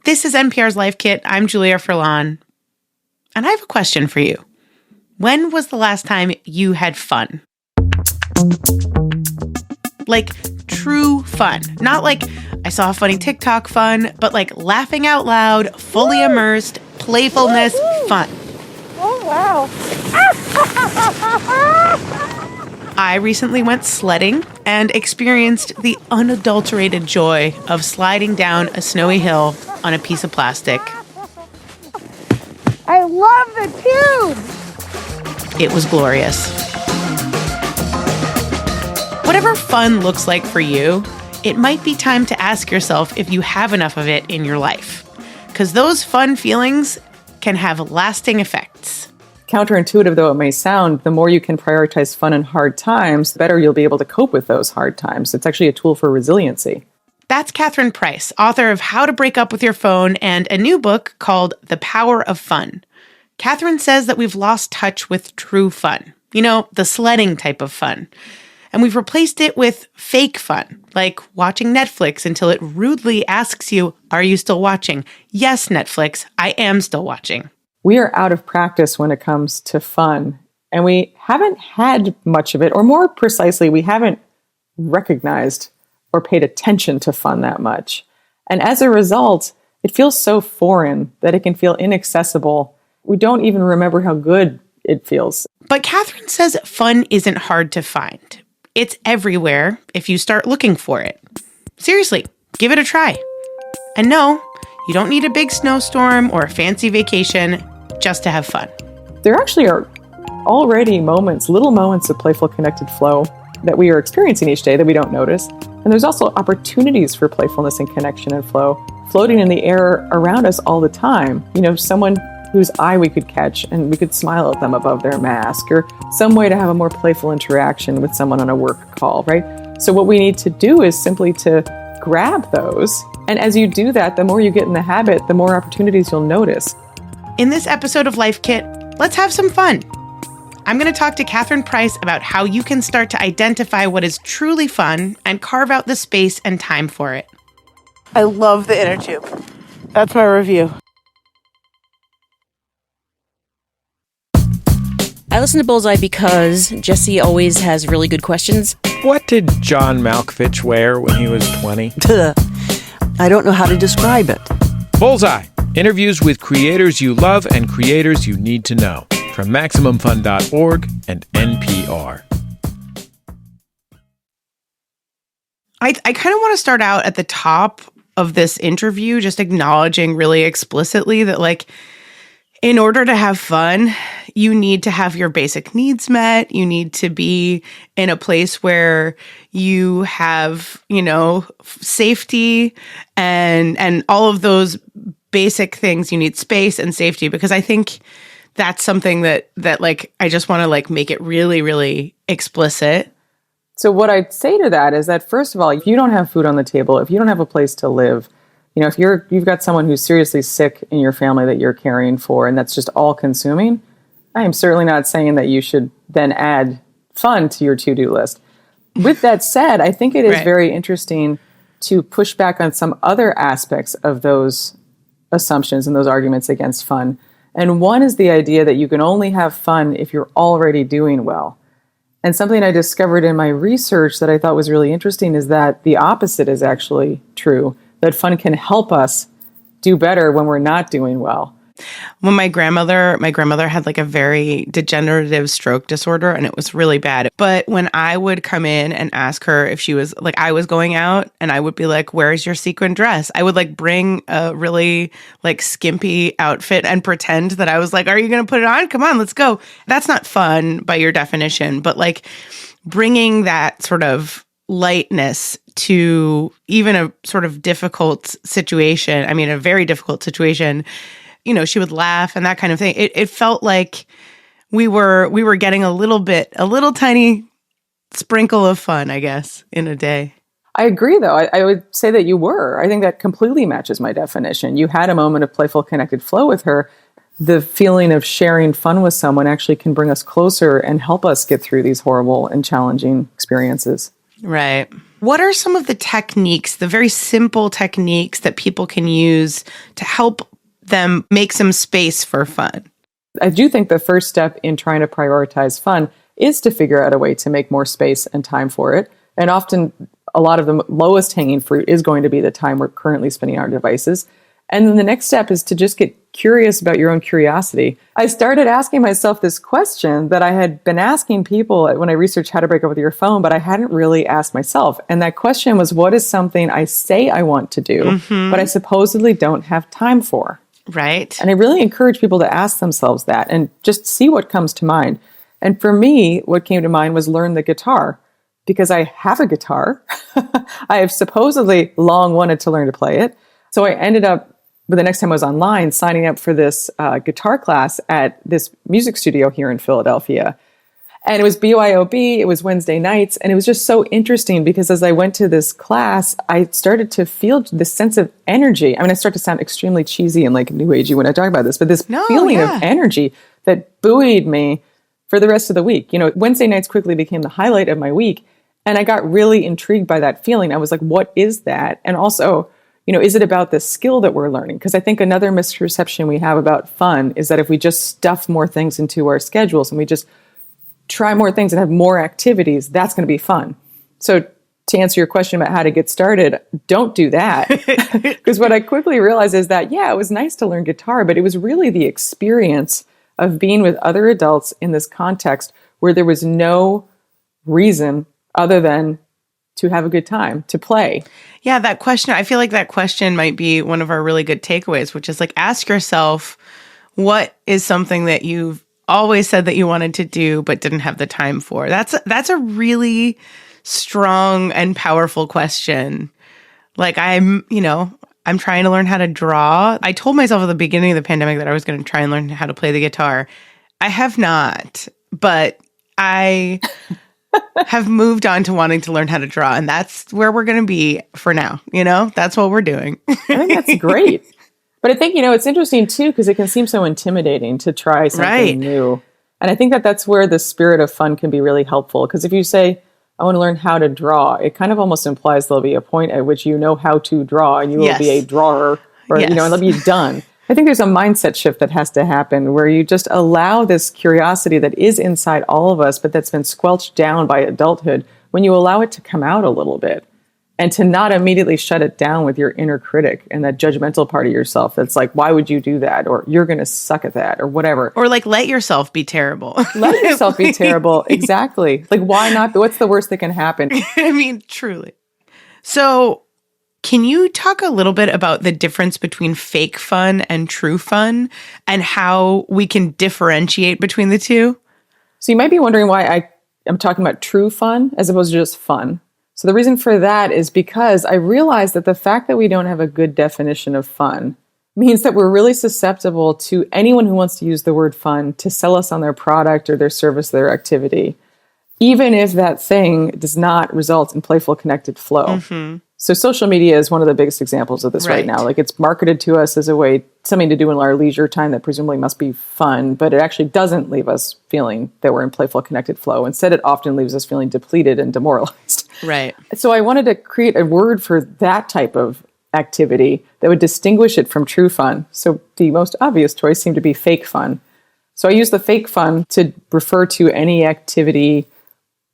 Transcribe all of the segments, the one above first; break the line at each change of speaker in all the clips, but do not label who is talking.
This is NPR's Life Kit. I'm Julia Furlan. And I have a question for you. When was the last time you had fun? Like true fun. Not like I saw a funny TikTok fun, but like laughing out loud, fully immersed, playfulness fun.
Oh, wow.
I recently went sledding and experienced the unadulterated joy of sliding down a snowy hill on a piece of plastic.
I love the tube.
It was glorious. Whatever fun looks like for you, it might be time to ask yourself if you have enough of it in your life. Because those fun feelings can have lasting effects.
Counterintuitive though it may sound, the more you can prioritize fun in hard times, the better you'll be able to cope with those hard times. It's actually a tool for resiliency.
That's Catherine Price, author of How to Break Up with Your Phone and a new book called The Power of Fun. Catherine says that we've lost touch with true fun. You know, the sledding type of fun. And we've replaced it with fake fun, like watching Netflix until it rudely asks you, are you still watching? Yes, Netflix, I am still watching.
We are out of practice when it comes to fun, and we haven't had much of it, or more precisely, we haven't recognized or paid attention to fun that much. And as a result, it feels so foreign that it can feel inaccessible. We don't even remember how good it feels.
But Catherine says fun isn't hard to find. It's everywhere if you start looking for it. Seriously, give it a try. And no, you don't need a big snowstorm or a fancy vacation just to have fun.
There actually are already moments, little moments of playful connected flow that we are experiencing each day that we don't notice. And there's also opportunities for playfulness and connection and flow floating in the air around us all the time. You know, someone whose eye we could catch and we could smile at them above their mask, or some way to have a more playful interaction with someone on a work call, right? So what we need to do is simply to grab those. And as you do that, the more you get in the habit, the more opportunities you'll notice.
In this episode of Life Kit, let's have some fun. I'm going to talk to Catherine Price about how you can start to identify what is truly fun and carve out the space and time for it. I love the inner tube. That's my review.
I listen to Bullseye because Jesse always has really good questions.
What did John Malkovich wear when he was 20?
I don't know how to describe it.
Bullseye. Interviews with creators you love and creators you need to know. From MaximumFun.org and NPR.
I kind of want to start out at the top of this interview, just acknowledging really explicitly that, like, in order to have fun, you need to have your basic needs met. You need to be in a place where you have, you know, safety and all of those basic things. You need space and safety, because I think that's something that like, I just want to like make it really, really explicit.
So what I'd say to that is that, first of all, if you don't have food on the table, if you don't have a place to live, you know, if you've got someone who's seriously sick in your family that you're caring for, and that's just all consuming, I am certainly not saying that you should then add fun to your to-do list. With that said, I think it is very interesting to push back on some other aspects of those assumptions and those arguments against fun. And one is the idea that you can only have fun if you're already doing well. And something I discovered in my research that I thought was really interesting is that the opposite is actually true, that fun can help us do better when we're not doing well.
When my grandmother had like a very degenerative stroke disorder, and it was really bad. But when I would come in and ask her if she was like, I was going out, and I would be like, where's your sequin dress? I would like bring a really like skimpy outfit and pretend that I was like, are you going to put it on? Come on, let's go. That's not fun by your definition, but like bringing that sort of lightness to even a sort of difficult situation. I mean, a very difficult situation. You know, she would laugh and that kind of thing. It felt like we were getting a little tiny sprinkle of fun, I guess, in a day.
I agree, though. I would say that you were. I think that completely matches my definition. You had a moment of playful, connected flow with her. The feeling of sharing fun with someone actually can bring us closer and help us get through these horrible and challenging experiences.
Right. What are some of the techniques, the very simple techniques that people can use to help them make some space for fun?
I do think the first step in trying to prioritize fun is to figure out a way to make more space and time for it. And often a lot of the lowest hanging fruit is going to be the time we're currently spending on our devices. And then the next step is to just get curious about your own curiosity. I started asking myself this question that I had been asking people when I researched how to break up with your phone, but I hadn't really asked myself. And that question was, what is something I say I want to do, but I supposedly don't have time for?
Right.
And I really encourage people to ask themselves that and just see what comes to mind. And for me, what came to mind was learn the guitar, because I have a guitar. I have supposedly long wanted to learn to play it. So I ended up, but the next time I was online, signing up for this guitar class at this music studio here in Philadelphia. And it was BYOB, it was Wednesday nights, and it was just so interesting because as I went to this class, I started to feel this sense of energy. I mean, I start to sound extremely cheesy and like new agey when I talk about this, but this feeling of energy that buoyed me for the rest of the week. You know, Wednesday nights quickly became the highlight of my week, and I got really intrigued by that feeling. I was like, what is that? And also, you know, is it about the skill that we're learning? Because I think another misperception we have about fun is that if we just stuff more things into our schedules and we just try more things and have more activities, that's going to be fun. So to answer your question about how to get started, don't do that. Because what I quickly realized is that, yeah, it was nice to learn guitar, but it was really the experience of being with other adults in this context where there was no reason other than to have a good time, to play.
Yeah, that question, I feel like that question might be one of our really good takeaways, which is like, ask yourself, what is something that you've always said that you wanted to do but didn't have the time for? That's a really strong and powerful question. Like I'm trying to learn how to draw. I told myself at the beginning of the pandemic that I was going to try and learn how to play the guitar. I have not, but I have moved on to wanting to learn how to draw, and that's where we're going to be for now. You know, that's what we're doing.
I think that's great. But I think, you know, it's interesting too, because it can seem so intimidating to try something new. And I think that that's where the spirit of fun can be really helpful. Because if you say, I want to learn how to draw, it kind of almost implies there'll be a point at which you know how to draw and you will be a drawer, or, you know, and it'll be done. I think there's a mindset shift that has to happen where you just allow this curiosity that is inside all of us, but that's been squelched down by adulthood, when you allow it to come out a little bit. And to not immediately shut it down with your inner critic and that judgmental part of yourself that's like, why would you do that? Or you're going to suck at that, or whatever.
Or like, let yourself be terrible.
Let yourself be terrible. Exactly. Like, why not? What's the worst that can happen?
I mean, truly. So can you talk a little bit about the difference between fake fun and true fun and how we can differentiate between the two?
So you might be wondering why I am talking about true fun as opposed to just fun. So the reason for that is because I realized that the fact that we don't have a good definition of fun means that we're really susceptible to anyone who wants to use the word fun to sell us on their product or their service, their activity, even if that thing does not result in playful connected flow. Mm-hmm. So social media is one of the biggest examples of this right now. Like, it's marketed to us as a way, something to do in our leisure time that presumably must be fun, but it actually doesn't leave us feeling that we're in playful connected flow. Instead, it often leaves us feeling depleted and demoralized.
Right.
So I wanted to create a word for that type of activity that would distinguish it from true fun. So the most obvious choice seemed to be fake fun. So I use the fake fun to refer to any activity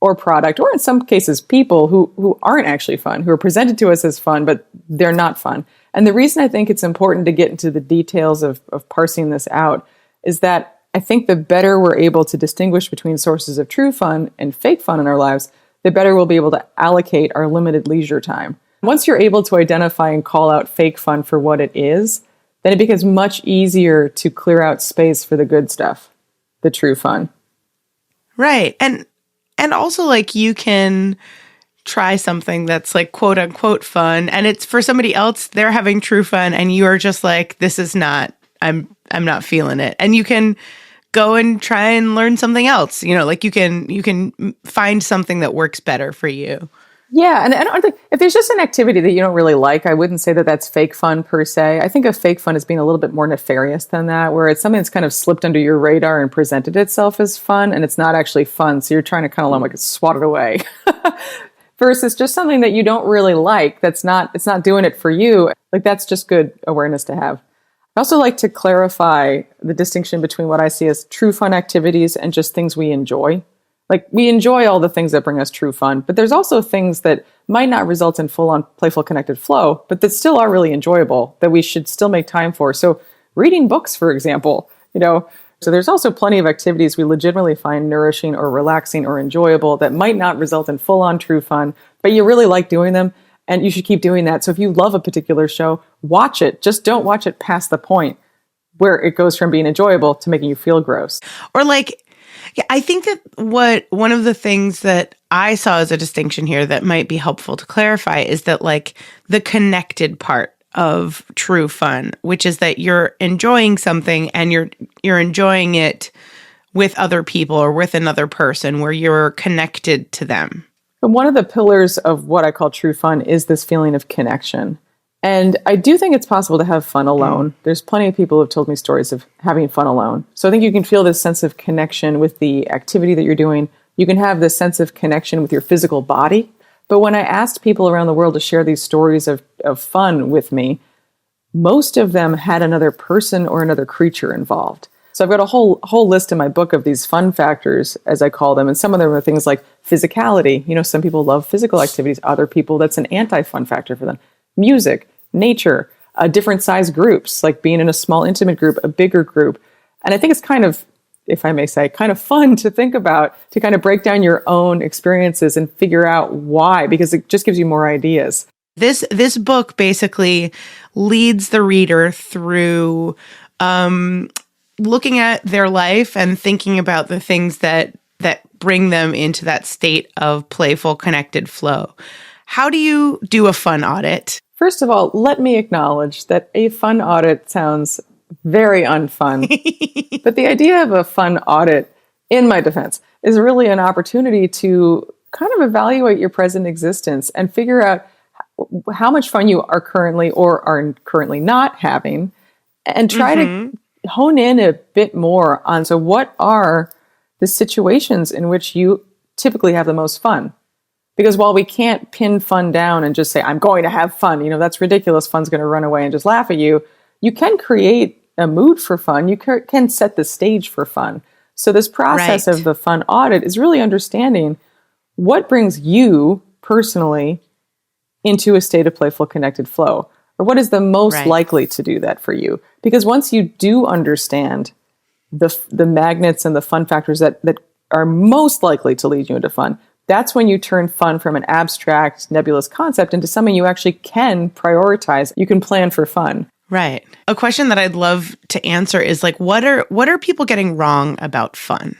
or product, or in some cases, people who aren't actually fun, who are presented to us as fun, but they're not fun. And the reason I think it's important to get into the details of parsing this out is that I think the better we're able to distinguish between sources of true fun and fake fun in our lives, the better we'll be able to allocate our limited leisure time. Once you're able to identify and call out fake fun for what it is, then it becomes much easier to clear out space for the good stuff, the true fun.
Right. And also, like, you can try something that's like quote unquote fun, and it's for somebody else, they're having true fun, and you are just like, this is not, I'm not feeling it. And you can go and try and learn something else. You know, like you can find something that works better for you.
Yeah, and I don't think, if there's just an activity that you don't really like, I wouldn't say that that's fake fun per se. I think of fake fun as being a little bit more nefarious than that, where it's something that's kind of slipped under your radar and presented itself as fun, and it's not actually fun, so you're trying to kind of like swat it away. versus just something that you don't really like. It's not doing it for you. Like, that's just good awareness to have. I also like to clarify the distinction between what I see as true fun activities and just things we enjoy. Like, we enjoy all the things that bring us true fun, but there's also things that might not result in full-on playful connected flow, but that still are really enjoyable, that we should still make time for. So reading books, for example, so there's also plenty of activities we legitimately find nourishing or relaxing or enjoyable that might not result in full-on true fun, but you really like doing them, and you should keep doing that. So if you love a particular show, watch it. Just don't watch it past the point where it goes from being enjoyable to making you feel gross.
Or yeah, I think that one of the things that I saw as a distinction here that might be helpful to clarify is that the connected part of true fun, which is that you're enjoying something and you're enjoying it with other people or with another person where you're connected to them.
And one of the pillars of what I call true fun is this feeling of connection. And I do think it's possible to have fun alone. There's plenty of people who have told me stories of having fun alone. So I think you can feel this sense of connection with the activity that you're doing. You can have this sense of connection with your physical body. But when I asked people around the world to share these stories of fun with me, most of them had another person or another creature involved. So I've got a whole list in my book of these fun factors, as I call them. And some of them are things like physicality. Some people love physical activities. Other people, that's an anti-fun factor for them. Music, nature, different size groups, like being in a small intimate group, a bigger group. And I think it's kind of, if I may say, kind of fun to think about, to kind of break down your own experiences and figure out why, because it just gives you more ideas.
This book basically leads the reader through looking at their life and thinking about the things that bring them into that state of playful, connected flow. How do you do a fun audit?
First of all, let me acknowledge that a fun audit sounds very unfun. But the idea of a fun audit, in my defense, is really an opportunity to kind of evaluate your present existence and figure out how much fun you are currently or are currently not having, and try to hone in a bit more on, so what are the situations in which you typically have the most fun? Because while we can't pin fun down and just say, I'm going to have fun, that's ridiculous, fun's going to run away and just laugh at you, you can create a mood for fun. You can set the stage for fun. So this process of the fun audit is really understanding what brings you personally into a state of playful connected flow, or what is the most likely to do that for you. Because once you do understand the magnets and the fun factors that are most likely to lead you into fun, that's when you turn fun from an abstract, nebulous concept into something you actually can prioritize. You can plan for fun.
Right. A question that I'd love to answer is what are people getting wrong about fun?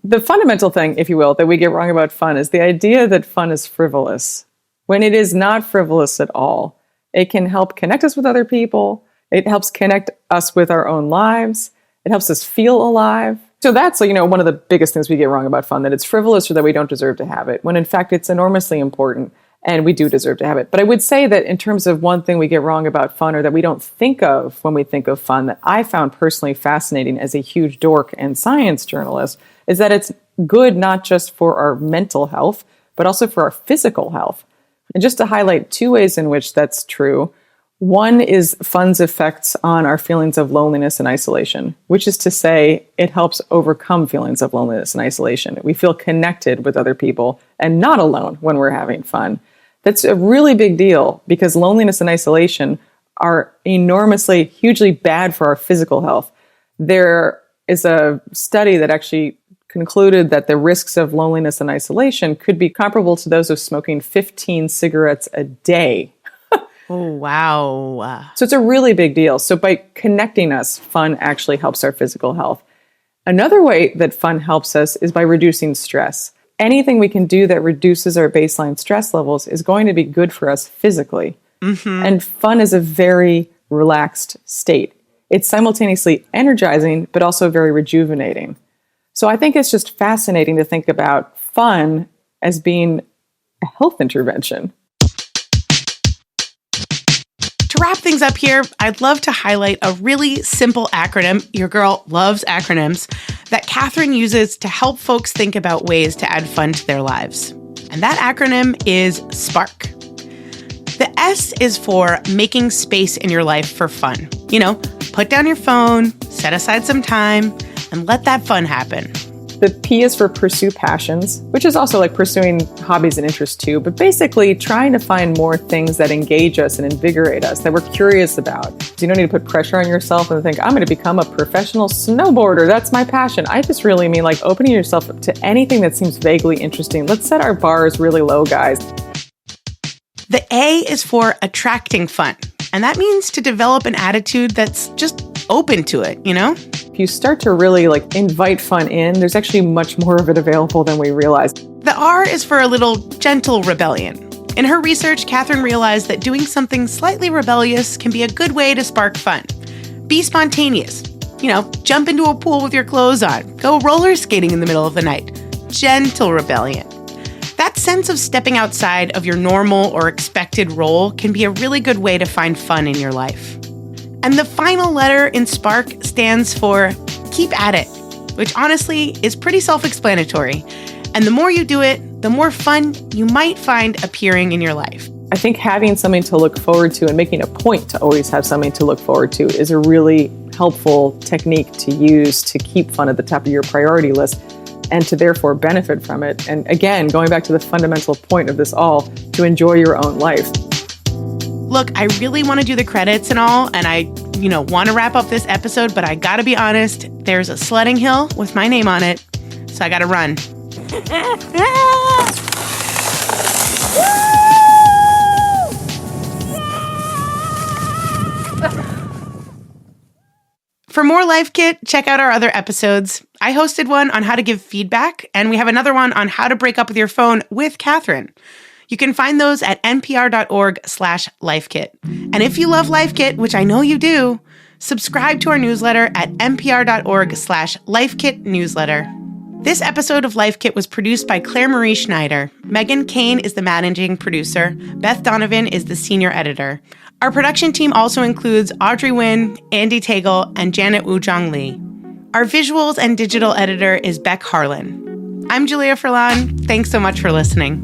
The fundamental thing, if you will, that we get wrong about fun is the idea that fun is frivolous, when it is not frivolous at all. It can help connect us with other people. It helps connect us with our own lives. It helps us feel alive. So that's, one of the biggest things we get wrong about fun, that it's frivolous or that we don't deserve to have it, when in fact it's enormously important and we do deserve to have it. But I would say that in terms of one thing we get wrong about fun, or that we don't think of when we think of fun, that I found personally fascinating as a huge dork and science journalist, is that it's good not just for our mental health, but also for our physical health. And just to highlight two ways in which that's true. One is fun's effects on our feelings of loneliness and isolation, which is to say it helps overcome feelings of loneliness and isolation. We feel connected with other people and not alone when we're having fun. That's a really big deal, because loneliness and isolation are enormously, hugely bad for our physical health. There is a study that actually concluded that the risks of loneliness and isolation could be comparable to those of smoking 15 cigarettes a day.
Oh, wow.
So it's a really big deal. So by connecting us, fun actually helps our physical health. Another way that fun helps us is by reducing stress. Anything we can do that reduces our baseline stress levels is going to be good for us physically. And fun is a very relaxed state. It's simultaneously energizing, but also very rejuvenating. So I think it's just fascinating to think about fun as being a health intervention.
To wrap things up here, I'd love to highlight a really simple acronym, your girl loves acronyms, that Catherine uses to help folks think about ways to add fun to their lives. And that acronym is SPARK. The S is for making space in your life for fun. You know, put down your phone, set aside some time, and let that fun happen.
The P is for pursue passions, which is also like pursuing hobbies and interests too, but basically trying to find more things that engage us and invigorate us, that we're curious about. So you don't need to put pressure on yourself and think, I'm going to become a professional snowboarder. That's my passion. I just really mean like opening yourself up to anything that seems vaguely interesting. Let's set our bars really low, guys.
The A is for attracting fun. And that means to develop an attitude that's just open to it, you know?
If you start to really like invite fun in, there's actually much more of it available than we realize.
The R is for a little gentle rebellion. In her research, Catherine realized that doing something slightly rebellious can be a good way to spark fun. Be spontaneous. You know, jump into a pool with your clothes on. Go roller skating in the middle of the night. Gentle rebellion. That sense of stepping outside of your normal or expected role can be a really good way to find fun in your life. And the final letter in SPARK stands for keep at it, which honestly is pretty self-explanatory. And the more you do it, the more fun you might find appearing in your life.
I think having something to look forward to and making a point to always have something to look forward to is a really helpful technique to use to keep fun at the top of your priority list and to therefore benefit from it. And again, going back to the fundamental point of this all, to enjoy your own life.
Look, I really want to do the credits and all, and I, want to wrap up this episode, but I gotta be honest, there's a sledding hill with my name on it, so I gotta run. For more Life Kit, check out our other episodes. I hosted one on how to give feedback, and we have another one on how to break up with your phone with Catherine. You can find those at npr.org/lifekit. And if you love Life Kit, which I know you do, subscribe to our newsletter at npr.org/lifekit newsletter. This episode of Life Kit was produced by Claire Marie Schneider. Megan Kane is the managing producer. Beth Donovan is the senior editor. Our production team also includes Audrey Nguyen, Andy Tagle, and Janet Woo-Jong Lee. Our visuals and digital editor is Beck Harlan. I'm Julia Furlan. Thanks so much for listening.